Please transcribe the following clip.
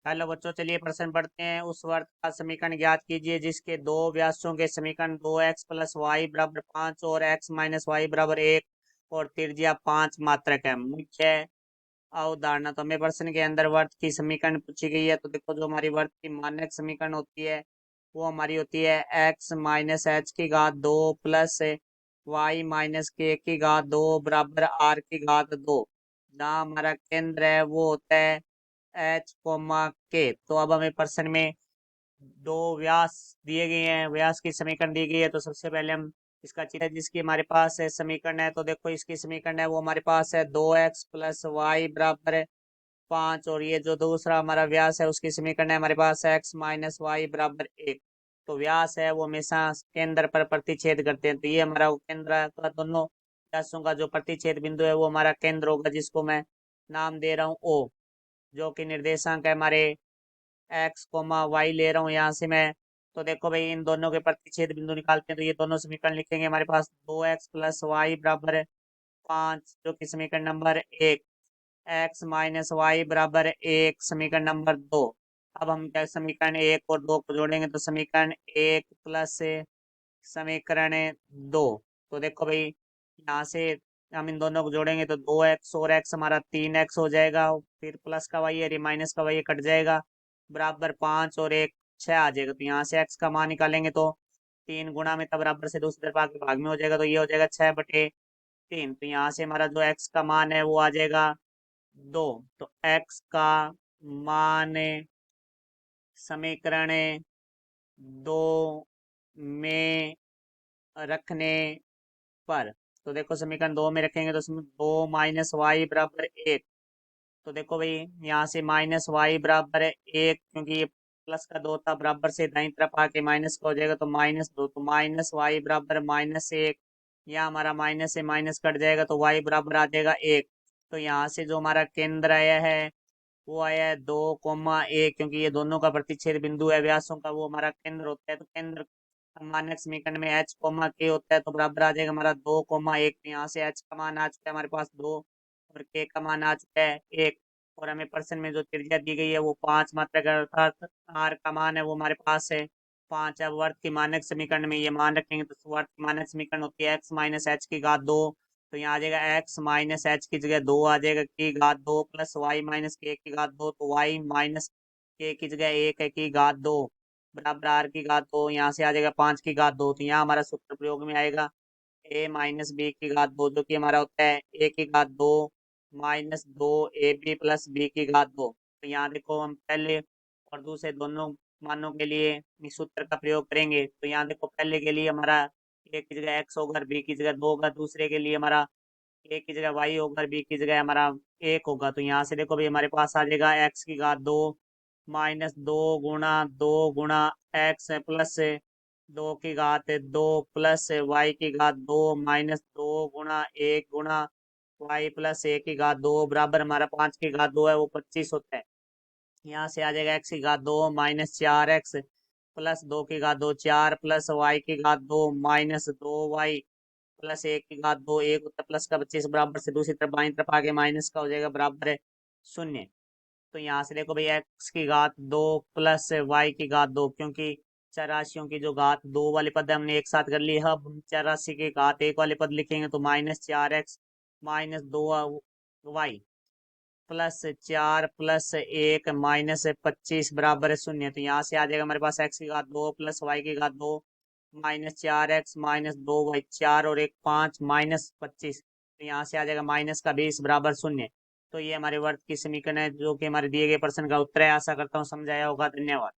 Hello बच्चों, चलिए प्रश्न पढ़ते हैं। उस वर्ग का समीकरण ज्ञात कीजिए जिसके दो व्यासों के समीकरण 2x+y बराबर 5 और x-y बराबर 1 और त्रिज्या 5 मात्रक है। मुख्य अवधारणा। तो हमें प्रश्न के अंदर वर्ग की समीकरण पूछी गई है। तो देखो, जो हमारी वर्ग की मानक समीकरण होती है वो हमारी होती है x-h की घात 2 प्लस y-k की घात 2 बराबर r की घात 2। जहाँ हमारा केंद्र है वो होता है h, तो अब हमें प्रश्न में दो व्यास दिए गए हैं, व्यास की समीकरण दी गई है। तो सबसे पहले हम इसका चित्र जिसकी हमारे पास है समीकरण है। तो देखो, इसकी समीकरण है वो हमारे पास है 2x+y बराबर 5 और ये जो दूसरा हमारा व्यास है उसकी समीकरण है हमारे पास x-y बराबर 1। तो व्यास है वो हमेशा केंद्र पर प्रतिच्छेद करते हैं। तो ये हमारा वो केंद्र है। तो दोनों व्यासों का जो प्रतिच्छेद बिंदु है वो हमारा केंद्र होगा, जिसको मैं नाम दे रहा हूँ O, जो कि निर्देशांक है हमारे x, y ले रहा हूँ यहाँ से मैं। तो देखो भाई, इन दोनों के प्रतिच्छेद बिंदु निकालते हैं। तो ये दोनों समीकरण लिखेंगे हमारे पास 2x+y बराबर 5, जो कि समीकरण नंबर 1, x-y बराबर 1 समीकरण नंबर 2। अब हम क्या समीकरण 1 और 2 को जोड़ेंगे। तो समीकरण 1 प्लस समीकरण 2। तो देखो भाई, यहाँ से हम इन दोनों को जोड़ेंगे तो 2x और x हमारा 3x हो जाएगा। फिर प्लस का y है, माइनस का y कट जाएगा, बराबर 5 और 1 6 आ जाएगा। तो यहाँ से x का मान निकालेंगे तो 3 गुणा में तब बराबर से दूसरी तरफ आके भाग में हो जाएगा। तो ये हो जाएगा 6/3। तो यहाँ से हमारा जो x का मान है वो आ जाएगा 2। तो x का मान समीकरण 2 में रखने पर, तो देखो समीकरण 2 में रखेंगे तो 2-y बराबर 1। तो देखो भाई, यहाँ से -y बराबर 1, क्योंकि ये प्लस का 2 था, बराबर से दाईं तरफ आके माइनस का हो जाएगा तो -2। तो -y बराबर -1। यहाँ हमारा माइनस से माइनस कट जाएगा तो y बराबर आ जाएगा 1। तो यहाँ से जो हमारा केंद्र आया है वो आया है 2,1, क्योंकि ये दोनों का प्रतिच्छेद बिंदु है व्यासों का, वो हमारा केंद्र होता है। तो केंद्र मानक समीकरण में h, k होता है। तो बराबर आ जाएगा हमारा 2,1। यहाँ से h का मान आ चुका है हमारे पास 2 और k का मान आ चुका है 1। और हमें प्रश्न में जो त्रिज्या दी गई है वो 5 मात्रक है, अर्थात r का मान है वो हमारे पास है 5। अब वर्ग की मानक समीकरण में ये मान रखेंगे तो वर्ग की मानक समीकरण होती है x-h की घात 2। तो यहाँ आ जाएगा x-h की जगह 2 आ जाएगा, की घात 2 प्लस y-k की घात 2। तो y-k की जगह 1 है, की घात 2 बराबर r की घात 2। यहाँ से आ जाएगा 5 की घात 2। तो यहाँ हमारा सूत्र प्रयोग में आएगा a-b की घात 2, जो कि हमारा होता है a की घात 2 -2ab+b की घात 2। तो यहाँ देखो, हम पहले और दूसरे दोनों मानों के लिए इस सूत्र का प्रयोग करेंगे। तो यहाँ देखो, पहले के लिए हमारा a की जगह x होगा, b की जगह 2 होगा। दूसरे के लिए हमारा a की जगह y होगा, b की जगह हमारा 1 होगा। तो यहाँ से देखो भाई, हमारे पास आ जाएगा x की घात 2 -2 गुणा 2 गुणा x प्लस 2 की घात 2 प्लस y की घात 2 -2 गुणा 1 गुणा y+1 की घात 2 बराबर हमारा 5 की घात 2 है वो 25 होता है। यहाँ से आ जाएगा x की घात 2 -4x प्लस 2 की घात 2 4 प्लस y की घात 2 -2y प्लस 1 की घात 2 1 होता है, प्लस का 25 बराबर से दूसरी तरफ बाईं तरफ आगे माइनस का हो जाएगा, बराबर है 0। तो यहाँ से देखो भाई, x की घात 2 प्लस y की घात 2, क्योंकि चर राशियों की जो घात 2 वाले पद है हमने एक साथ कर लिए। अब हम चर राशि के घात 1 वाले पद लिखेंगे तो -4x -2y प्लस 4 प्लस 1 -25 बराबर है 0। तो यहाँ से आ जाएगा हमारे पास x की घात 2 प्लस y की घात 2 -4x -2y 4 और 1 5 -25। तो यहाँ से आ जाएगा -20 बराबर 0। तो ये हमारे वर्ग की समीकरण है, जो कि हमारे दिए गए प्रश्न का उत्तर है। आशा करता हूँ समझाया होगा। धन्यवाद।